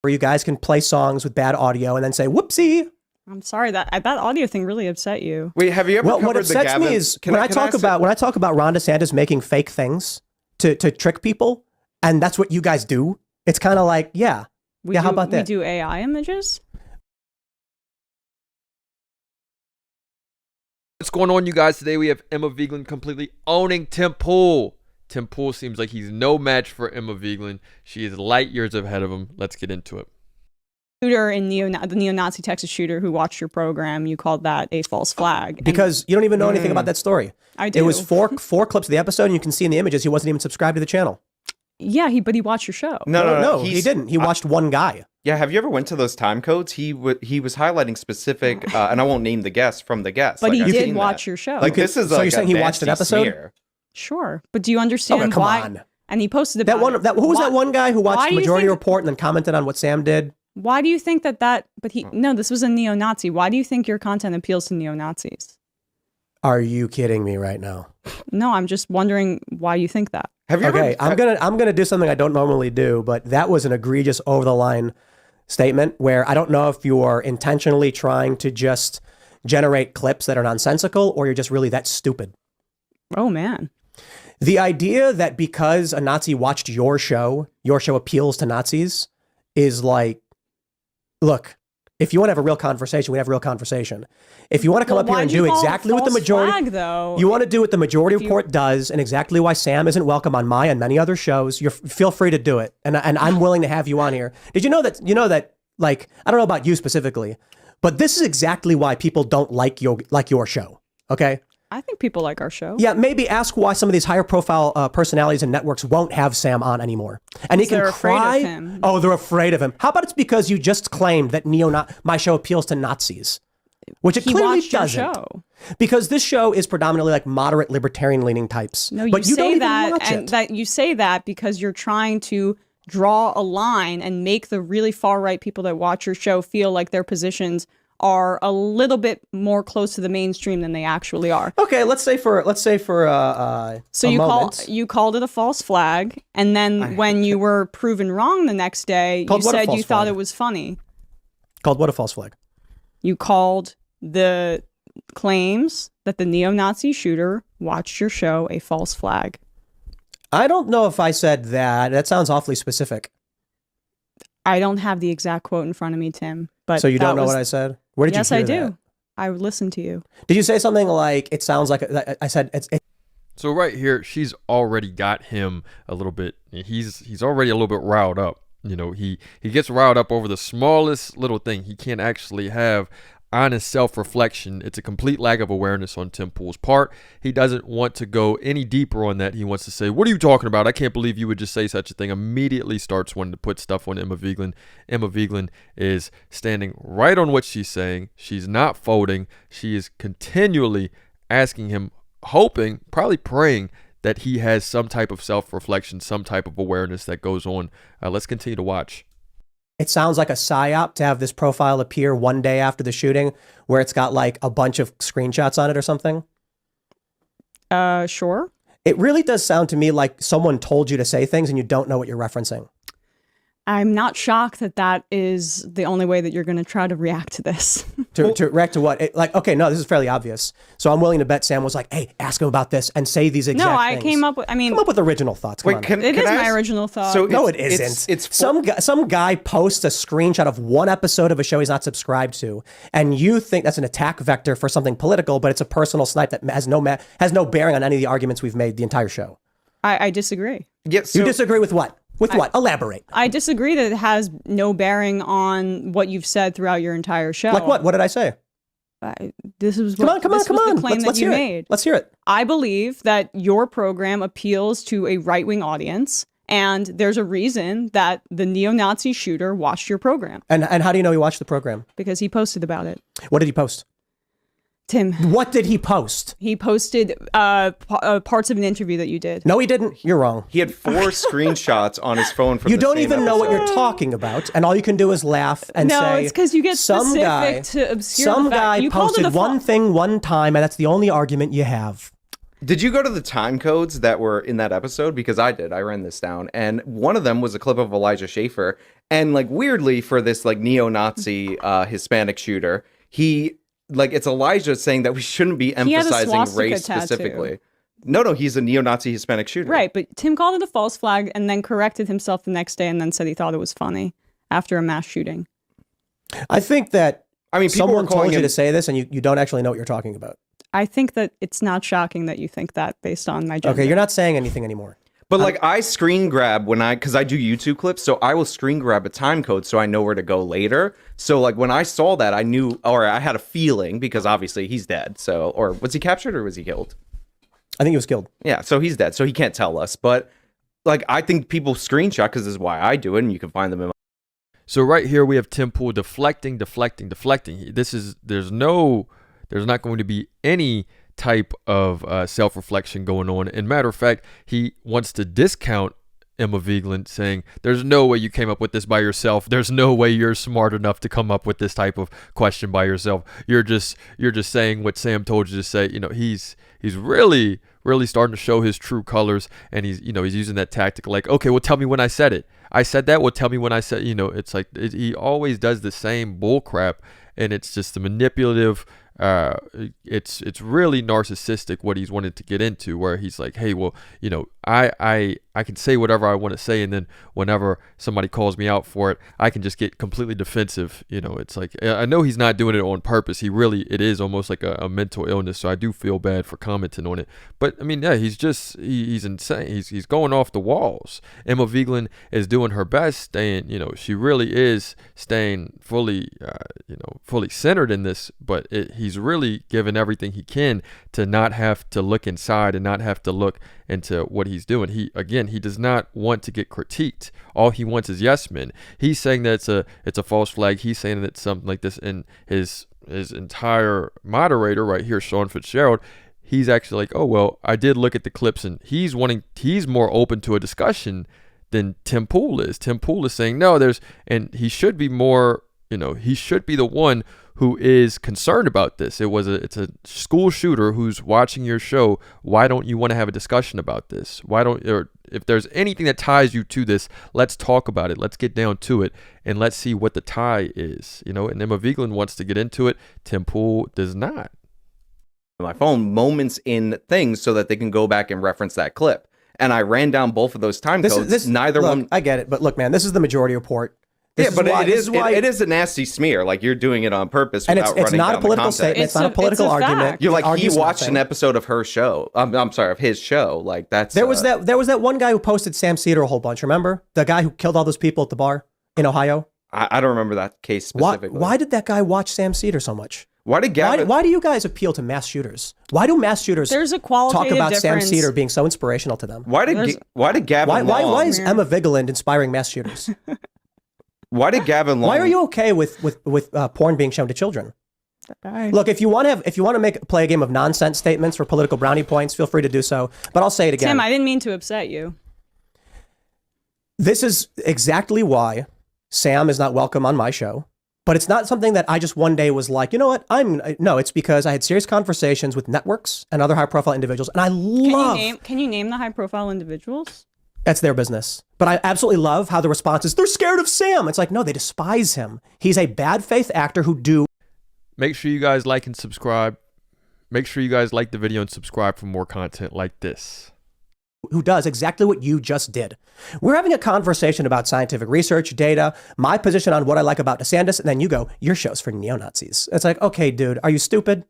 where you guys can play songs with bad audio and then say, whoopsie. I'm sorry, that audio thing really upset you. Wait, have you ever covered what upsets the Gavin? me is when I talk about Ron DeSantis making fake things to trick people, and that's what you guys do. It's kind of like, how about that? We do AI images? What's going on, you guys? Today we have Emma Vigeland completely owning Tim Pool. Tim Pool seems like he's no match for Emma Vigeland. She is light years ahead of him. Let's get into it. Shooter in the neo-Nazi Texas shooter who watched your program, you called that a false flag. Because you don't even know anything about that story. I do. It was four clips of the episode, and you can see in the images he wasn't even subscribed to the channel. Yeah, but he watched your show. No, he didn't. He watched one guy. Yeah, have you ever went to those time codes? He was highlighting specific, and I won't name the guest from the guest. But like, he did watch your show. Like this is so like you're saying he watched an episode? Smear. Sure, but do you understand why? On. And he posted about who was that one guy who watched Majority think, Report and then commented on what Sam did? Why do you think that? But no, this was a neo-Nazi. Why do you think your content appeals to neo-Nazis? Are you kidding me right now? No, I'm just wondering why you think that. Have you okay, I'm gonna do something I don't normally do, but that was an egregious over the line statement where I don't know if you are intentionally trying to just generate clips that are nonsensical or you're just really that stupid. Oh man. The idea that because a Nazi watched your show appeals to Nazis is like, look, if you want to have a real conversation, we have a real conversation. If you want to come up here and do exactly what the majority, you want to do what the Majority Report does, and exactly why Sam isn't welcome on my and many other shows, feel free to do it, and I'm willing to have you on here. Did you know that? Like, I don't know about you specifically, but this is exactly why people don't like your show. Okay. I think people like our show. Yeah, maybe ask why some of these higher profile personalities and networks won't have Sam on anymore. And he can cry. Afraid of him. Oh, they're afraid of him. How about it's because you just claimed that my show appeals to Nazis, which it clearly doesn't. Your show. Because this show is predominantly like moderate libertarian leaning types. No, but you say don't that, even watch and it. that you say that because you're trying to draw a line and make the really far right people that watch your show feel like their positions are a little bit more close to the mainstream than they actually are. Okay, let's say for so you called it a false flag, and then when you were proven wrong the next day, you said you thought it was funny. Called what a false flag? You called the claims that the neo-Nazi shooter watched your show a false flag. I don't know if I said that. That sounds awfully specific. I don't have the exact quote in front of me, Tim. But so you don't know what I said? Where did you hear that? Yes, I do. I would listen to you. Did you say something like, it sounds like, I said, it's. So right here, she's already got him a little bit. He's already a little bit riled up. You know, he gets riled up over the smallest little thing. He can't actually have honest self-reflection. It's a complete lack of awareness on Tim Pool's part. He doesn't want to go any deeper on that. He wants to say, what are you talking about? I can't believe you would just say such a thing. Immediately starts wanting to put stuff on Emma Vigeland. Emma Vigeland is standing right on what she's saying. She's not folding. She is continually asking him, hoping, probably praying that he has some type of self-reflection, some type of awareness that goes on. Let's continue to watch. It sounds like a psyop to have this profile appear one day after the shooting where it's got like a bunch of screenshots on it or something. Sure. It really does sound to me like someone told you to say things and you don't know what you're referencing. I'm not shocked that that is the only way that you're going to try to react to this. to react to what? Okay, no, this is fairly obvious. So I'm willing to bet Sam was like, hey, ask him about this and say these exact things. No, I came up with, come up with original thoughts. It is my original thought. So no, it isn't. It's some guy posts a screenshot of one episode of a show he's not subscribed to, and you think that's an attack vector for something political, but it's a personal snipe that has no bearing on any of the arguments we've made the entire show. I disagree. Yeah, you disagree with what? With what? Elaborate. I disagree that it has no bearing on what you've said throughout your entire show. Like what? What did I say? This was come on. The claim that you made. Let's hear it. I believe that your program appeals to a right-wing audience, and there's a reason that the neo-Nazi shooter watched your program. And how do you know he watched the program? Because he posted about it. What did he post? Tim. What did he post? He posted parts of an interview that you did. No, he didn't. You're wrong. He had 4 screenshots on his phone from you don't even know what you're talking about, and all you can do is laugh and say, no, it's because you get specific to obscure some the fact. guy posted one thing one time, and that's the only argument you have. Did you go to the time codes that were in that episode? Because I did. I ran this down, and one of them was a clip of Elijah Schaffer, and like weirdly for this like neo-Nazi Hispanic shooter, it's Elijah saying that we shouldn't be emphasizing race specifically. No, he's a neo-Nazi Hispanic shooter. Right, but Tim called it a false flag and then corrected himself the next day and then said he thought it was funny after a mass shooting. I think that people someone were calling told you him... to say this and you don't actually know what you're talking about. I think that it's not shocking that you think that based on my gender. Okay, you're not saying anything anymore. But like I screen grab because I do YouTube clips, so I will screen grab a time code so I know where to go later. So like when I saw that, I knew, or I had a feeling, because obviously he's dead. So, or was he captured or was he killed? I think he was killed. Yeah, so he's dead, so he can't tell us. But like I think people screenshot because this is why I do it, and you can find them in my... So right here we have Tim Pool deflecting. There's not going to be any type of self-reflection going on. And matter of fact, he wants to discount Emma Vigeland, saying there's no way you came up with this by yourself. There's no way you're smart enough to come up with this type of question by yourself. You're just saying what Sam told you to say. You know, he's really starting to show his true colors, and he's using that tactic like, okay, well, tell me when I said it. I said that. Well, tell me when I said, it's like he always does the same bull crap, and it's just the manipulative. It's really narcissistic what he's wanted to get into, where he's like, hey, well, I can say whatever I want to say, and then whenever somebody calls me out for it, I can just get completely defensive. It's like, I know he's not doing it on purpose. It is almost like a mental illness, so I do feel bad for commenting on it. But I mean, yeah, he's insane. He's going off the walls. Emma Vigeland is doing her best, staying, she really is staying fully centered in this, but he's really given everything he can to not have to look inside and not have to look into what he's doing. He does not want to get critiqued. All he wants is yes men. He's saying that it's a false flag. He's saying that something like this, in his entire moderator right here, Sean Fitzgerald, he's actually like, oh well, I did look at the clips, and he's more open to a discussion than Tim Pool is. Tim Pool is saying no, and he should be more, he should be the one who is concerned about this. It's a school shooter who's watching your show. Why don't you want to have a discussion about this? Or if there's anything that ties you to this, let's talk about it. Let's get down to it, and let's see what the tie is. And Emma Vigeland wants to get into it. Tim Pool does not. My phone moments in things so that they can go back and reference that clip. And I ran down both of those time codes. Neither one. I get it, but look, man, this is the majority report. It is a nasty smear. Like you're doing it on purpose, and without it's not a political statement. It's not a political argument. You're like, he watched an episode of her show. I'm sorry, of his show. Like that's there was that one guy who posted Sam Cedar a whole bunch. Remember the guy who killed all those people at the bar in Ohio? I don't remember that case specifically. Why did that guy watch Sam Cedar so much? Why did Gavin? Why do you guys appeal to mass shooters? Why do mass shooters There's a qualitative talk about difference. Sam Cedar being so inspirational to them? Why did Gavin? Why is Emma Vigeland inspiring mass shooters? Why did Gavin Long? Why are you okay with porn being shown to children? Look, if you want to play a game of nonsense statements for political brownie points, feel free to do so. But I'll say it again. Tim, I didn't mean to upset you. This is exactly why Sam is not welcome on my show. But it's not something that I just one day was like, you know what? No, it's because I had serious conversations with networks and other high-profile individuals, and I love. Can you name the high-profile individuals? That's their business. But I absolutely love how the response is, they're scared of Sam. It's like, no, they despise him. He's a bad faith actor who Make sure you guys like and subscribe. Make sure you guys like the video and subscribe for more content like this. Who does exactly what you just did. We're having a conversation about scientific research, data, my position on what I like about DeSantis, and then you go, your show's for neo-Nazis. It's like, okay, dude, are you stupid?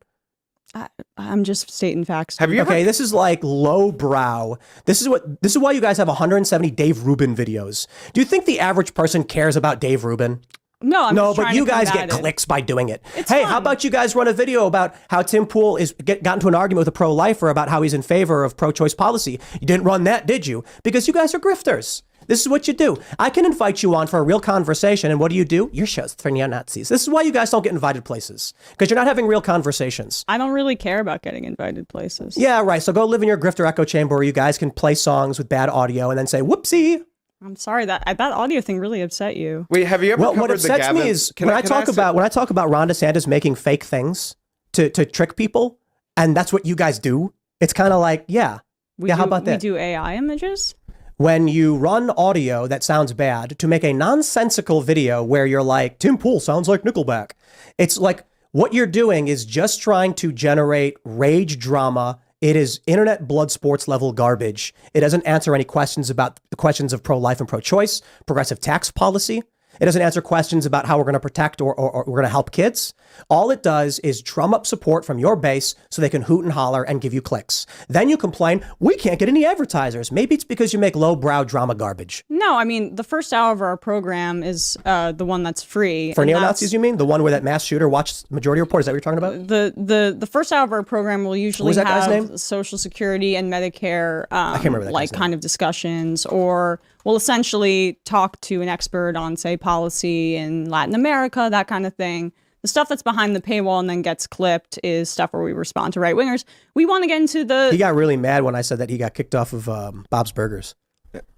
I'm just stating facts. Have you ever? Okay, this is like low brow. This is why you guys have 170 Dave Rubin videos. Do you think the average person cares about Dave Rubin? No, but you guys get clicks by doing it. It's hey, fun. How about you guys run a video about how Tim Pool got into an argument with a pro-lifer about how he's in favor of pro-choice policy? You didn't run that, did you? Because you guys are grifters. This is what you do. I can invite you on for a real conversation, and what do? Your show's for neo-Nazis. This is why you guys don't get invited places, because you're not having real conversations. I don't really care about getting invited places. Yeah, right. So go live in your grifter echo chamber where you guys can play songs with bad audio and then say, whoopsie. I'm sorry that audio thing really upset you. Wait, have you ever covered what upsets the Gavin? me is when I talk about Ron DeSantis making fake things to trick people, and that's what you guys do. It's kind of like, yeah, how about that? We do AI images? When you run audio that sounds bad to make a nonsensical video where you're like, Tim Pool sounds like Nickelback. It's like what you're doing is just trying to generate rage drama. It is internet blood sports level garbage. It doesn't answer any questions about the questions of pro-life and pro-choice, progressive tax policy. It doesn't answer questions about how we're going to protect or we're going to help kids. All it does is drum up support from your base so they can hoot and holler and give you clicks. Then you complain, we can't get any advertisers. Maybe it's because you make lowbrow drama garbage. No, I mean, the first hour of our program is the one that's free. For neo-Nazis, you mean? The one where that mass shooter watched Majority Report? Is that what you're talking about? The first hour of our program will usually that guy's have name? Social Security and Medicare I can't remember that like guy's kind name. of discussions, or we'll essentially talk to an expert on, say, policy in Latin America, that kind of thing. The stuff that's behind the paywall and then gets clipped is stuff where we respond to right-wingers. We want to get into the... He got really mad when I said that he got kicked off of Bob's Burgers.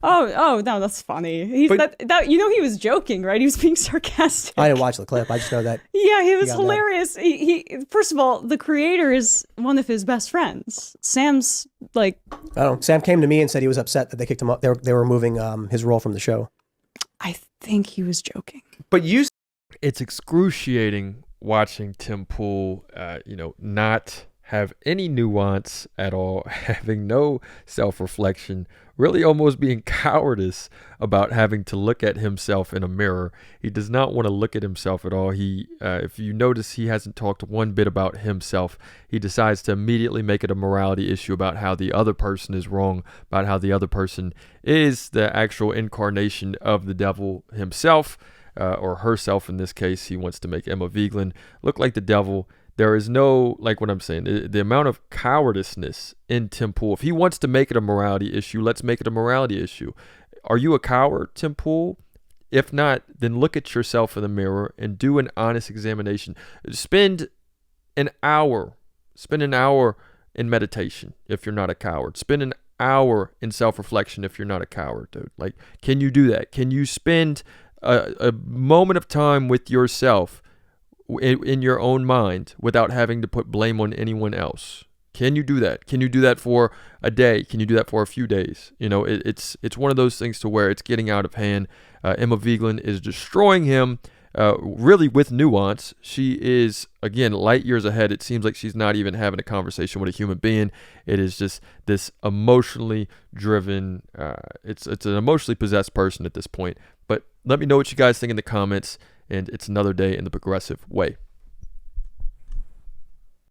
Oh, no, that's funny. He was joking, right? He was being sarcastic. I didn't watch the clip. I just know that. Yeah, he was got mad. hilarious. He first of all, the creator is one of his best friends. Sam's like... I don't know. Sam came to me and said he was upset that they kicked him up. They were removing his role from the show. I think he was joking. But you It's excruciating watching Tim Pool, not have any nuance at all, having no self-reflection, really almost being cowardice about having to look at himself in a mirror. He does not want to look at himself at all. He, if you notice, he hasn't talked one bit about himself. He decides to immediately make it a morality issue about how the other person is wrong, about how the other person is the actual incarnation of the devil himself, or herself in this case. He wants to make Emma Vigeland look like the devil. There is no, like what I'm saying, the amount of cowardiceness in Tim Pool. If he wants to make it a morality issue, let's make it a morality issue. Are you a coward, Tim Pool? If not, then look at yourself in the mirror and do an honest examination. Spend an hour in meditation if you're not a coward. Spend an hour in self-reflection if you're not a coward, dude. Like, can you do that? Can you spend a moment of time with yourself in your own mind without having to put blame on anyone else? Can you do that? Can you do that for a day? Can you do that for a few days? It's one of those things to where it's getting out of hand. Emma Vigeland is destroying him, really with nuance. She is, again, light years ahead. It seems like she's not even having a conversation with a human being. It is just this emotionally driven, it's an emotionally possessed person at this point. But let me know what you guys think in the comments, and it's another day in the progressive way.